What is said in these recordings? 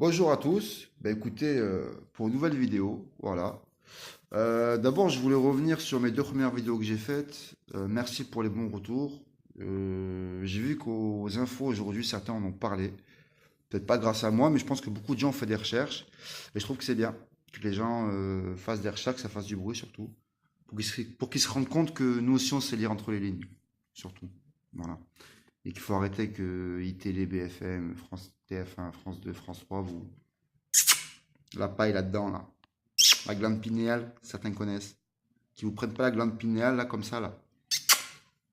Bonjour à tous. Écoutez, pour une nouvelle vidéo, voilà. D'abord, je voulais revenir sur mes deux premières vidéos que j'ai faites. Merci pour les bons retours. J'ai vu qu'aux infos aujourd'hui, certains en ont parlé. Peut-être pas grâce à moi, mais je pense que beaucoup de gens ont fait des recherches. Et je trouve que c'est bien que les gens fassent des recherches, que ça fasse du bruit surtout, pour qu'ils se rendent compte que nous aussi on sait lire entre les lignes, surtout. Voilà. Et qu'il faut arrêter que iTélé, BFM, France TF1, France 2, France 3, vous, la paille là-dedans, là. La glande pinéale, certains connaissent. Qui vous prennent pas la glande pinéale, là, comme ça, là.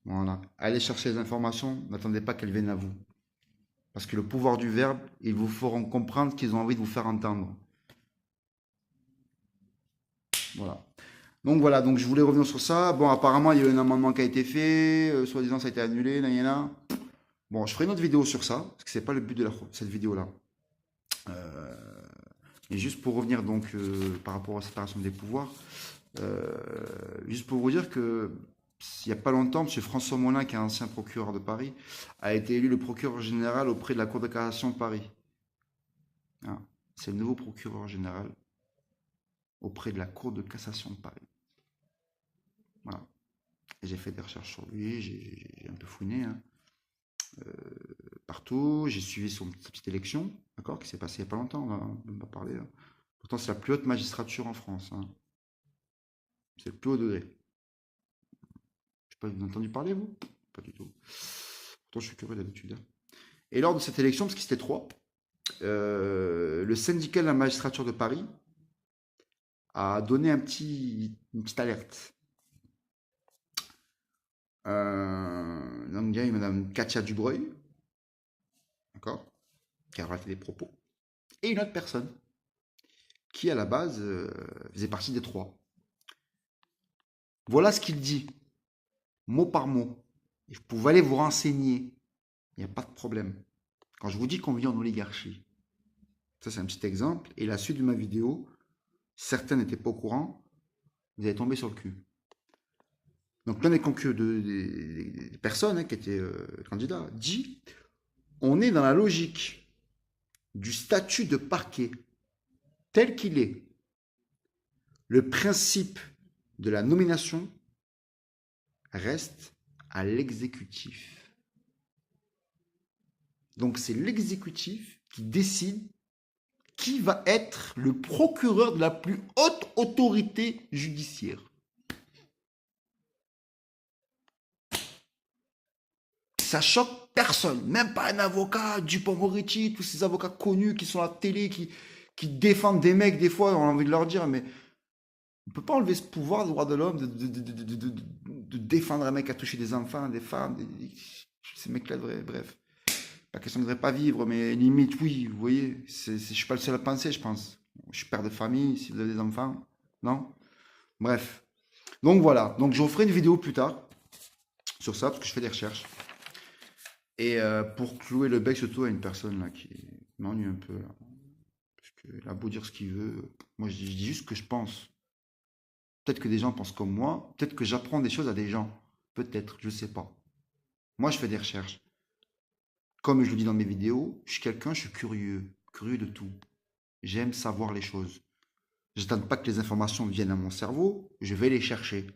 Voilà. Allez chercher les informations, n'attendez pas qu'elles viennent à vous. Parce que le pouvoir du verbe, ils vous feront comprendre ce qu'ils ont envie de vous faire entendre. Voilà. Donc voilà, donc je voulais revenir sur ça. Bon, apparemment, il y a eu un amendement qui a été fait, soi-disant ça a été annulé, nan. Bon, je ferai une autre vidéo sur ça, parce que c'est pas le but de cette vidéo-là. Et juste pour revenir donc par rapport à la séparation des pouvoirs, Euh, juste pour vous dire que il n'y a pas longtemps, M. François Molin, qui est ancien procureur de Paris, a été élu le procureur général auprès de la Cour de cassation de Paris. Hein. C'est le nouveau procureur général auprès de la Cour de cassation de Paris. Voilà. Et j'ai fait des recherches sur lui, j'ai un peu fouiné hein, partout. J'ai suivi sa petite élection, d'accord, qui s'est passée il n'y a pas longtemps, on va même pas parler. Hein. Pourtant, c'est la plus haute magistrature en France. Hein. C'est le plus haut degré. Je sais pas, vous avez entendu parler, vous? Pas du tout. Pourtant, je suis curieux d'habitude. Hein. Et lors de cette élection, parce qu'ils étaient trois, le syndicat de la magistrature de Paris a donné une petite alerte. Donc, il y a Madame Katia Dubreuil, d'accord, qui a relaté des propos, et une autre personne qui, à la base, faisait partie des trois. Voilà ce qu'il dit, mot par mot. Et vous pouvez aller vous renseigner, il n'y a pas de problème. Quand je vous dis qu'on vit en oligarchie, ça c'est un petit exemple, et la suite de ma vidéo, certains n'étaient pas au courant, vous allez tomber sur le cul. Donc l'un des concurrents des personnes hein, qui étaient candidats dit on est dans la logique du statut de parquet tel qu'il est. Le principe de la nomination reste à l'exécutif. Donc c'est l'exécutif qui décide qui va être le procureur de la plus haute autorité judiciaire. Ça choque personne, même pas un avocat, Dupond-Moretti, tous ces avocats connus qui sont à la télé, qui défendent des mecs, des fois, on a envie de leur dire, mais on ne peut pas enlever ce pouvoir des droits de l'homme de défendre un mec qui a touché des enfants, des femmes, ces mecs-là, bref. La question ne devrait pas vivre, mais limite, oui, vous voyez, je ne suis pas le seul à penser, je pense. Je suis père de famille, si vous avez des enfants, non? Bref. Donc voilà, donc je vous ferai une vidéo plus tard sur ça, parce que je fais des recherches. Et pour clouer le bec surtout à une personne là qui m'ennuie un peu là, parce qu'il a beau dire ce qu'il veut, moi je dis juste ce que je pense. Peut-être que des gens pensent comme moi, peut-être que j'apprends des choses à des gens, peut-être, je sais pas. Moi je fais des recherches. Comme je le dis dans mes vidéos, je suis quelqu'un, je suis curieux, curieux de tout. J'aime savoir les choses. Je n'attends pas que les informations viennent à mon cerveau, je vais les chercher.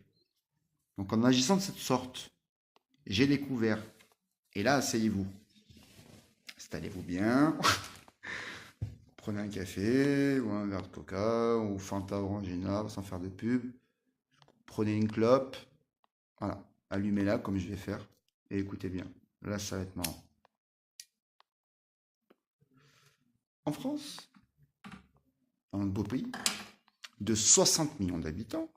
Donc en agissant de cette sorte, j'ai découvert. Et là, asseyez-vous. Installez-vous bien. Prenez un café ou un verre de coca ou Fanta Orangina sans faire de pub. Prenez une clope. Voilà. Allumez-la comme je vais faire. Et écoutez bien. Là, ça va être marrant. En France, un beau pays de 60 millions d'habitants,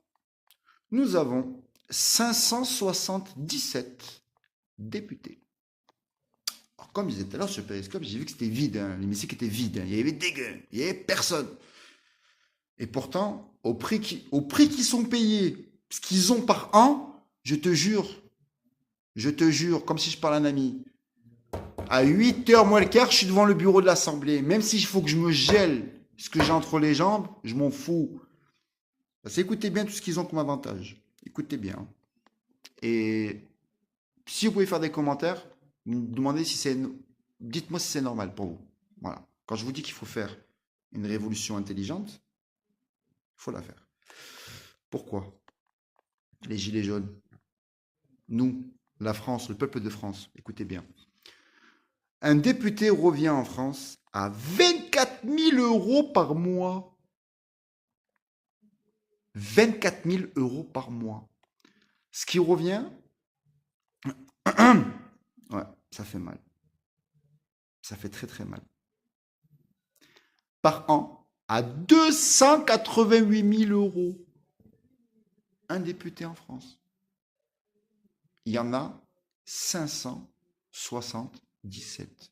nous avons 577 députés. Alors, comme je disais tout à l'heure sur Periscope, j'ai vu que c'était vide. Hein. L'hémicycle était vide. Hein. Il y avait des gueux. Il n'y avait personne. Et pourtant, au prix qu'ils sont payés, ce qu'ils ont par an, je te jure, comme si je parlais à un ami, à 8h moins le quart, je suis devant le bureau de l'Assemblée. Même s'il faut que je me gèle ce que j'ai entre les jambes, je m'en fous. Parce que écoutez bien tout ce qu'ils ont comme avantage. Écoutez bien. Et si vous pouvez faire des commentaires, me demandez si c'est... Dites-moi si c'est normal pour vous. Voilà. Quand je vous dis qu'il faut faire une révolution intelligente, il faut la faire. Pourquoi? Les gilets jaunes, nous, la France, le peuple de France, écoutez bien. Un député revient en France à 24 000 euros par mois. 24 000 euros par mois. Ce qui revient, ouais, ça fait mal. Ça fait très très mal. Par an, à 288 000 euros. Un député en France. Il y en a 577.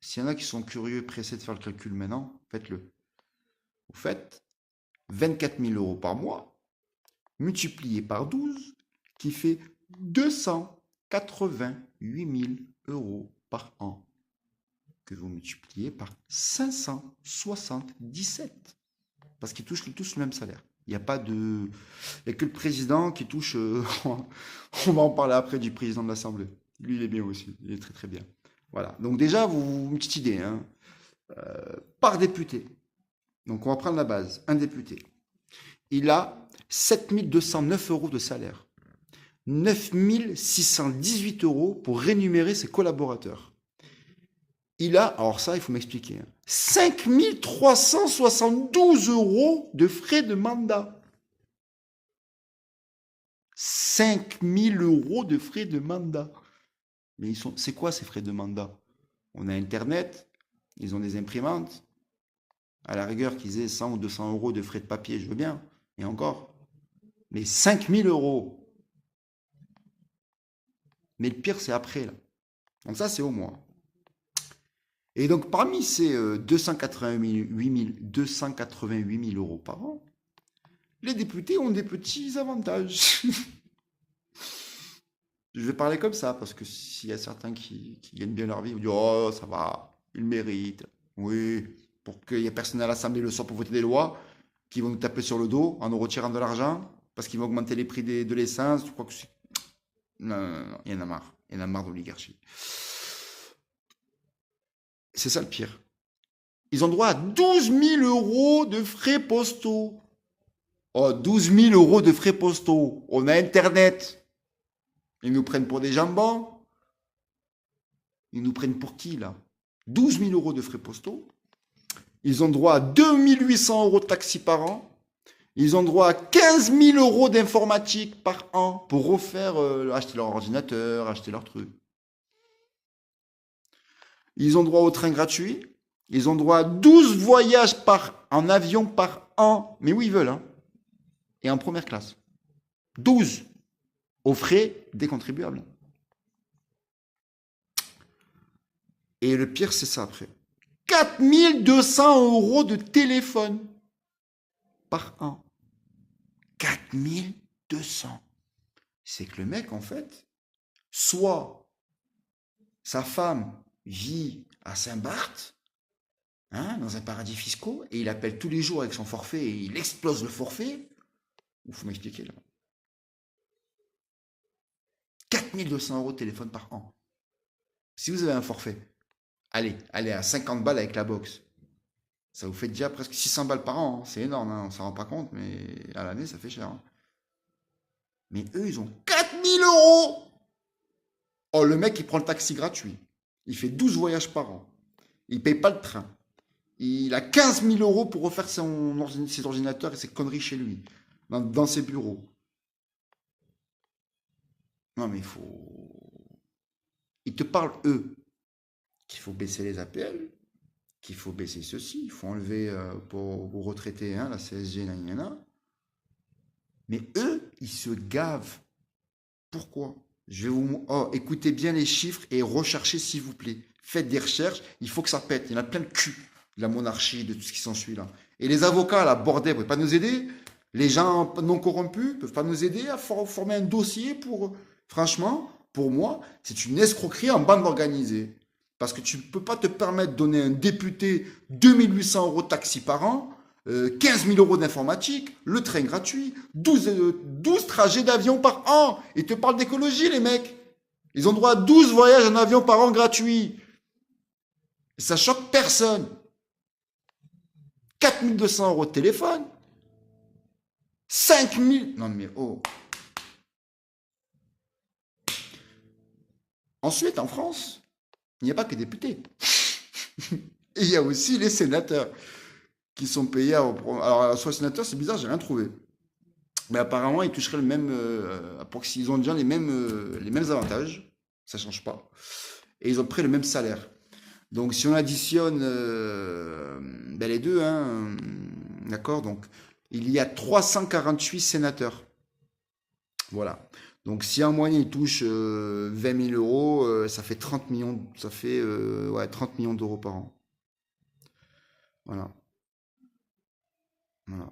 S'il y en a qui sont curieux et pressés de faire le calcul maintenant, faites-le. Vous faites 24 000 euros par mois, multiplié par 12, qui fait 288 000 euros par an, que vous multipliez par 577. Parce qu'ils touchent tous le même salaire. Il n'y a pas de... Il n'y a que le président qui touche... on va en parler après du président de l'Assemblée. Lui, il est bien aussi. Il est très très bien. Voilà. Donc déjà, une petite idée. Hein. Par député. Donc on va prendre la base. Un député. Il a 7 209 euros de salaire. 9 618 euros pour rémunérer ses collaborateurs. Il a, alors ça, il faut m'expliquer, 5 372 euros de frais de mandat. 5 000 euros de frais de mandat. Mais c'est quoi ces frais de mandat? On a Internet, ils ont des imprimantes. À la rigueur, qu'ils aient 100 ou 200 euros de frais de papier, je veux bien. Et encore. Mais 5 000 euros. Mais le pire, c'est après, là. Donc ça, c'est au mois. Et donc, parmi ces 288 000 euros par an, les députés ont des petits avantages. Je vais parler comme ça, parce que s'il y a certains qui gagnent bien leur vie, vous disent « Oh, ça va, ils méritent. » Oui, pour qu'il n'y ait personne à l'Assemblée le soir pour voter des lois qui vont nous taper sur le dos en nous retirant de l'argent, parce qu'ils vont augmenter les prix de l'essence. Je crois que c'est... Non, il y en a marre. Il y en a marre de l'oligarchie. C'est ça le pire. Ils ont droit à 12 000 euros de frais postaux. Oh, 12 000 euros de frais postaux. On a Internet. Ils nous prennent pour des jambons. Ils nous prennent pour qui, là? 12 000 euros de frais postaux. Ils ont droit à 2 800 euros de taxi par an. Ils ont droit à 15 000 euros d'informatique par an pour refaire, acheter leur ordinateur, acheter leur truc. Ils ont droit au train gratuit. Ils ont droit à 12 voyages en avion par an. Mais où ils veulent, hein. Et en première classe. 12 aux frais des contribuables. Et le pire, c'est ça après. 4 200 euros de téléphone par an. 4 200. C'est que le mec, en fait, soit sa femme vit à Saint-Barth, hein, dans un paradis fiscal, et il appelle tous les jours avec son forfait et il explose le forfait. Il faut m'expliquer là. 4 200 euros de téléphone par an. Si vous avez un forfait, allez à 50 balles avec la box. Ça vous fait déjà presque 600 balles par an. Hein. C'est énorme, hein. On ne s'en rend pas compte, mais à l'année, ça fait cher. Hein. Mais eux, ils ont 4 000 euros. Oh, le mec, il prend le taxi gratuit. Il fait 12 voyages par an. Il ne paye pas le train. Il a 15 000 euros pour refaire ses ordinateurs et ses conneries chez lui, dans ses bureaux. Non, mais il faut... Ils te parlent, eux, qu'il faut baisser les APL, qu'il faut baisser ceci, il faut enlever pour aux retraités la CSG, nanana. Mais eux, ils se gavent. Pourquoi? Écoutez bien les chiffres et recherchez s'il vous plaît. Faites des recherches, il faut que ça pète. Il y en a plein de cul de la monarchie, de tout ce qui s'ensuit là. Et les avocats, là, bordel, vous ne pouvez pas nous aider? Les gens non corrompus ne peuvent pas nous aider à former un dossier pour... Franchement, pour moi, c'est une escroquerie en bande organisée. Parce que tu ne peux pas te permettre de donner à un député 2 800 euros de taxi par an, 15 000 euros d'informatique, le train gratuit, 12 trajets d'avion par an. Ils te parlent d'écologie, les mecs. Ils ont droit à 12 voyages en avion par an gratuits. Ça choque personne. 4 200 € de téléphone. 5 000. Non mais oh. Ensuite, en France, il n'y a pas que les députés. Il y a aussi les sénateurs qui sont payés Alors, soit sénateur, c'est bizarre, j'ai rien trouvé. Mais apparemment, ils toucheraient le même. Ils ont déjà les mêmes avantages. Ça ne change pas. Et ils ont pris le même salaire. Donc, si on additionne ben, les deux, hein, d'accord, donc il y a 348 sénateurs. Voilà. Donc, si en moyenne ils touchent 20 000 euros, ça fait 30 millions, ça fait ouais, 30 millions d'euros par an. Voilà. Voilà.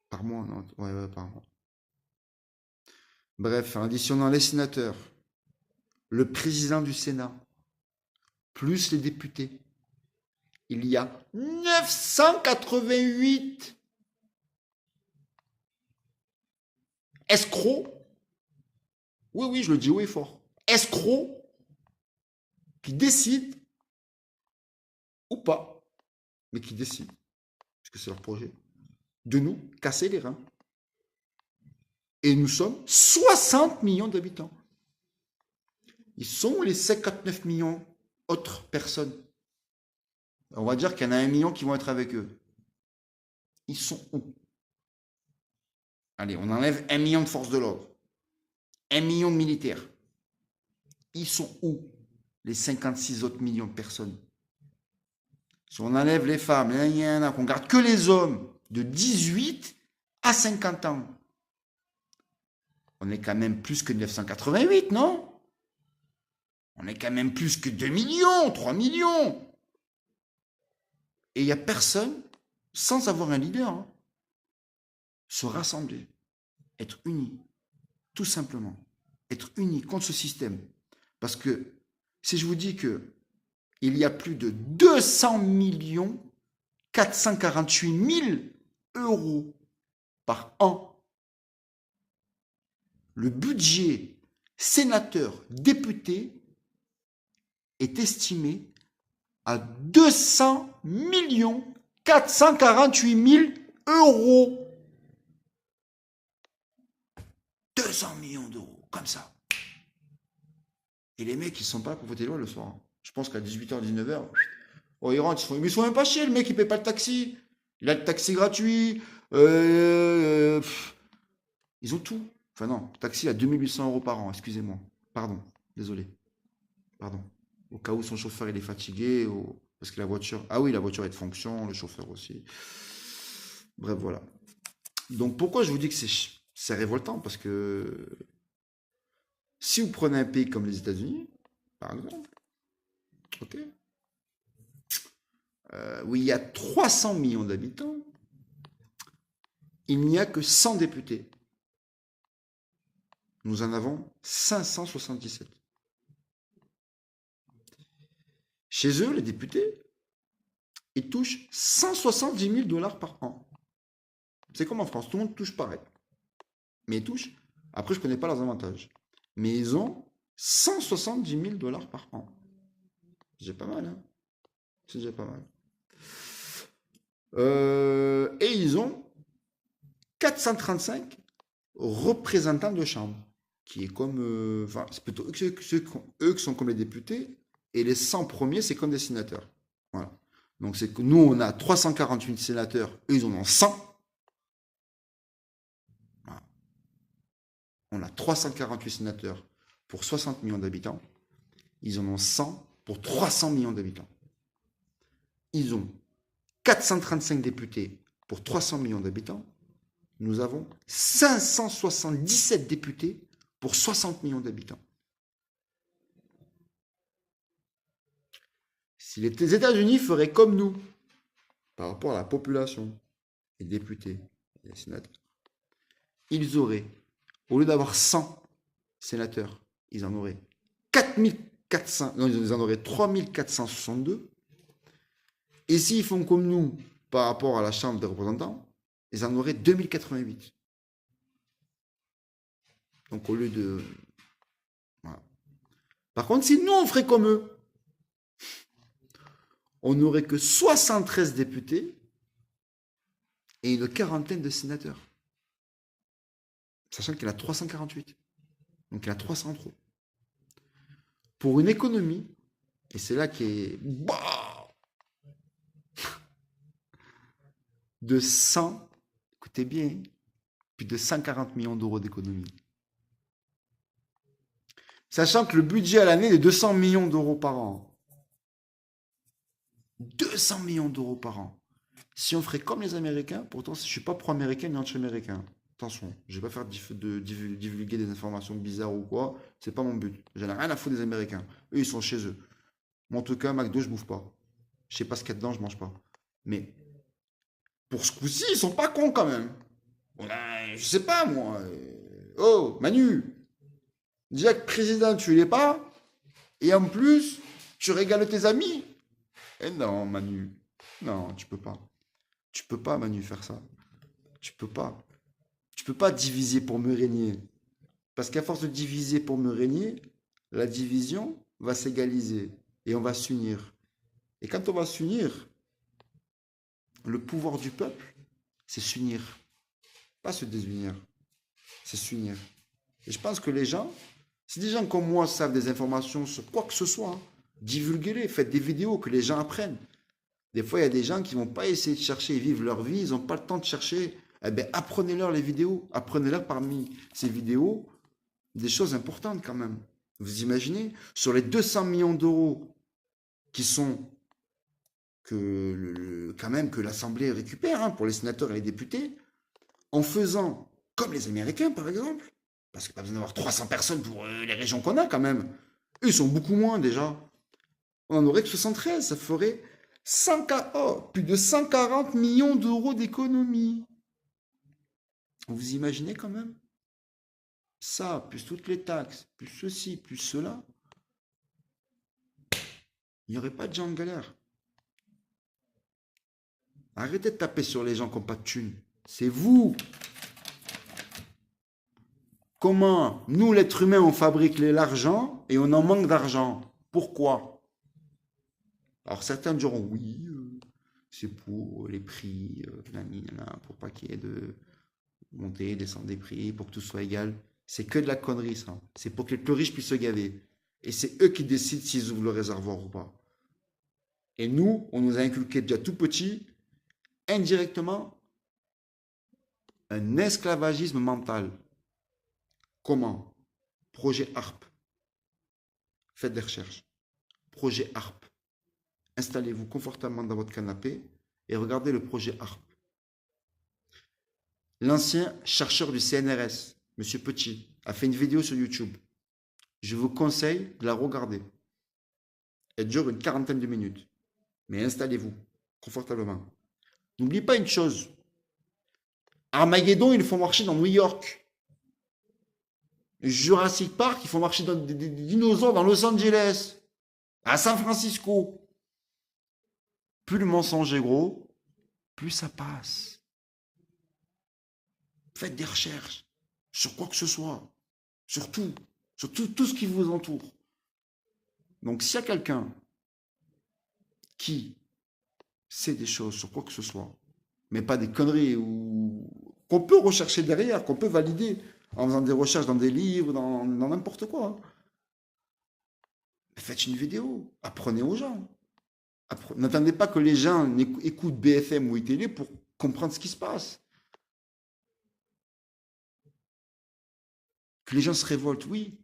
Par mois, non? Ouais, ouais, par mois. Bref, en additionnant les sénateurs, le président du Sénat, plus les députés, il y a 988 escrocs. Oui, oui, je le dis haut et fort. Escrocs qui décident ou pas, mais qui décident, parce que c'est leur projet, de nous casser les reins. Et nous sommes 60 millions d'habitants. Ils sont les 59 millions autres personnes. On va dire qu'il y en a 1 million qui vont être avec eux. Ils sont où? Allez, on enlève 1 million de forces de l'ordre. 1 million de militaires. Ils sont où? Les 56 autres millions de personnes. Si on enlève les femmes, qu'on garde que les hommes de 18 à 50 ans, on est quand même plus que 988, non? On est quand même plus que 2 millions, 3 millions. Et il n'y a personne, sans avoir un leader, hein, se rassembler, être unis, tout simplement. Être unis contre ce système. Parce que si je vous dis que il y a plus de 200 millions 448 000 euros par an, le budget sénateur député est estimé à 200 millions 448 000 euros. 200 millions d'euros, comme ça. Et les mecs, ils sont pas là pour voter loi le soir. Je pense qu'à 18h, 19h, oh, ils rentrent, mais ils sont même pas chiés, le mec, il paye pas le taxi. Il a le taxi gratuit. Ils ont tout. Enfin non, le taxi à 2 800 € par an, excusez-moi. Pardon, désolé. Pardon. Au cas où son chauffeur il est fatigué, parce que la voiture. Ah oui, la voiture est de fonction, le chauffeur aussi. Bref, voilà. Donc pourquoi je vous dis que c'est révoltant? Parce que si vous prenez un pays comme les États-Unis, par exemple, ok, où il y a 300 millions d'habitants, il n'y a que 100 députés. Nous en avons 577. Chez eux, les députés, ils touchent 170 000 $ par an. C'est comme en France, tout le monde touche pareil. Mais ils touchent. Après, je ne connais pas leurs avantages. Mais ils ont 170 000 $ par an. C'est déjà pas mal, hein? C'est déjà pas mal. Et ils ont 435 représentants de chambre, qui est comme. Enfin, c'est plutôt eux qui sont comme les députés, et les 100 premiers, c'est comme des sénateurs. Voilà. Donc, c'est que nous, on a 348 sénateurs, eux, ils en ont 100. Voilà. On a 348 sénateurs pour 60 millions d'habitants. Ils en ont 100 pour 300 millions d'habitants. Ils ont 435 députés pour 300 millions d'habitants. Nous avons 577 députés pour 60 millions d'habitants. Si les États-Unis feraient comme nous, par rapport à la population, les députés et les sénateurs, ils auraient, au lieu d'avoir 100 sénateurs, ils en auraient 4400, non, ils en auraient 3462. Et s'ils font comme nous, par rapport à la Chambre des représentants, ils en auraient 2088. Donc au lieu de... Voilà. Par contre, si nous, on ferait comme eux, on n'aurait que 73 députés et une quarantaine de sénateurs. Sachant qu'il a 348. Donc il a 300 trop. Pour une économie, et c'est là qui est de 100, écoutez bien, plus de 140 millions d'euros d'économie. Sachant que le budget à l'année est de 200 millions d'euros par an. 200 millions d'euros par an. Si on ferait comme les Américains, pourtant je ne suis pas pro-américain ni anti-américain. Attention, je ne vais pas faire divulguer des informations bizarres ou quoi. C'est pas mon but. J'en ai rien à foutre des Américains. Eux, ils sont chez eux. Moi, en tout cas, McDo, je bouffe pas. Je sais pas ce qu'il y a dedans, je mange pas. Mais pour ce coup-ci, ils sont pas cons quand même. Je sais pas, moi. Oh, Manu. Déjà que président, tu l'es pas. Et en plus, tu régales tes amis. Eh non, Manu. Non, tu peux pas. Tu peux pas, Manu, faire ça. Tu peux pas. Tu peux pas diviser pour me régner. Parce qu'à force de diviser pour me régner, la division va s'égaliser. Et on va s'unir. Et quand on va s'unir, le pouvoir du peuple, c'est s'unir. Pas se désunir. C'est s'unir. Et je pense que les gens, si des gens comme moi savent des informations sur quoi que ce soit, hein, divulguez-les, faites des vidéos, que les gens apprennent. Des fois, il y a des gens qui ne vont pas essayer de chercher, ils vivent leur vie, ils n'ont pas le temps de chercher. Eh bien, apprenez-leur les vidéos. Apprenez-leur parmi ces vidéos des choses importantes quand même. Vous imaginez, sur les 200 millions d'euros qui sont quand même que l'Assemblée récupère hein, pour les sénateurs et les députés, en faisant comme les Américains par exemple, parce qu'il n'y a pas besoin d'avoir 300 personnes pour les régions qu'on a quand même. Eux, ils sont beaucoup moins déjà. On en aurait que 73, ça ferait plus de 140 millions d'euros d'économie. Vous imaginez quand même? Ça, plus toutes les taxes, plus ceci, plus cela, il n'y aurait pas de gens en galère. Arrêtez de taper sur les gens qui n'ont pas de thunes. C'est vous. Comment nous, l'être humain, on fabrique l'argent et on en manque d'argent? Pourquoi? Alors certains diront oui, c'est pour les prix, pour pas qu'il y ait de montée, descendre des prix, pour que tout soit égal. C'est que de la connerie ça. C'est pour que les plus riches puissent se gaver. Et c'est eux qui décident s'ils ouvrent le réservoir ou pas. Et nous, on nous a inculqué déjà tout petit, indirectement, un esclavagisme mental. Comment? Projet HARP. Faites des recherches. Projet HARP. Installez-vous confortablement dans votre canapé et regardez le projet HARP. L'ancien chercheur du CNRS, M. Petit, a fait une vidéo sur YouTube. Je vous conseille de la regarder. Elle dure une quarantaine de minutes. Mais installez-vous confortablement. N'oubliez pas une chose. Armageddon, ils le font marcher dans New York. Jurassic Park, ils font marcher des dinosaures dans Los Angeles. À San Francisco. Plus le mensonge est gros, plus ça passe. Faites des recherches sur quoi que ce soit. Sur tout ce qui vous entoure. Donc s'il y a quelqu'un qui sait des choses sur quoi que ce soit, mais pas des conneries ou qu'on peut rechercher derrière, qu'on peut valider en faisant des recherches dans des livres, dans n'importe quoi. Faites une vidéo, apprenez aux gens. N'attendez pas que les gens écoutent BFM ou ITélé pour comprendre ce qui se passe. Que les gens se révoltent, oui,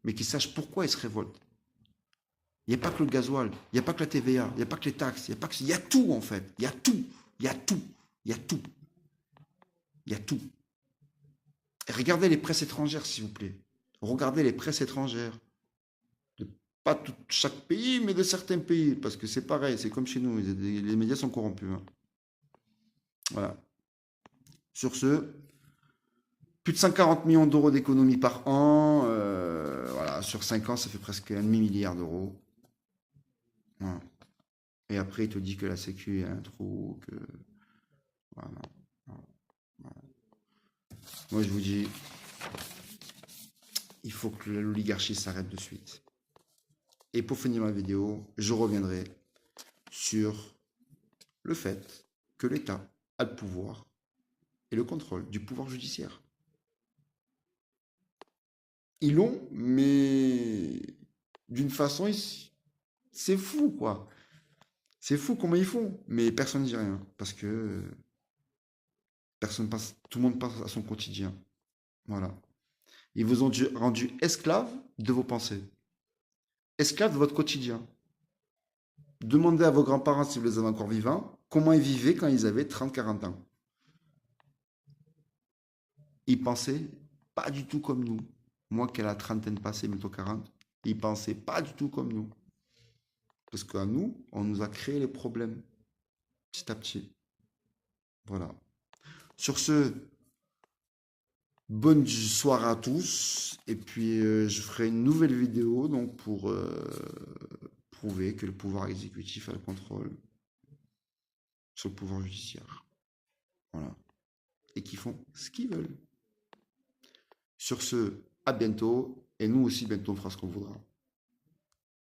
mais qu'ils sachent pourquoi ils se révoltent. Il n'y a pas que le gasoil, il n'y a pas que la TVA, il n'y a pas que les taxes, il y a tout en fait. Il y a tout. Et regardez les presses étrangères, s'il vous plaît. Regardez les presses étrangères. Pas chaque pays, mais de certains pays, parce que c'est pareil, c'est comme chez nous, les médias sont corrompus. Hein. Voilà. Sur ce, plus de 140 millions d'euros d'économie par an, voilà, sur 5 ans, ça fait presque un demi-milliard d'euros. Voilà. Et après, il te dit que la Sécu est un trou, que... Voilà. Voilà. Moi, je vous dis, il faut que l'oligarchie s'arrête de suite. Et pour finir ma vidéo, je reviendrai sur le fait que l'État a le pouvoir et le contrôle du pouvoir judiciaire. Ils l'ont, mais d'une façon, c'est fou, quoi. C'est fou comment ils font, mais personne ne dit rien, parce que personne pense, tout le monde pense à son quotidien. Voilà. Ils vous ont rendu esclave de vos pensées, esclave de votre quotidien. Demandez à vos grands-parents, si vous les avez encore vivants, comment ils vivaient quand ils avaient 30, 40 ans. Ils pensaient pas du tout comme nous. Moi qui ai la trentaine passée, bientôt 40, ils pensaient pas du tout comme nous. Parce qu'à nous, on nous a créé les problèmes, petit à petit. Voilà. Sur ce, bonne soirée à tous. Et puis, je ferai une nouvelle vidéo donc pour prouver que le pouvoir exécutif a le contrôle sur le pouvoir judiciaire. Voilà. Et qu'ils font ce qu'ils veulent. Sur ce, à bientôt. Et nous aussi, bientôt, on fera ce qu'on voudra.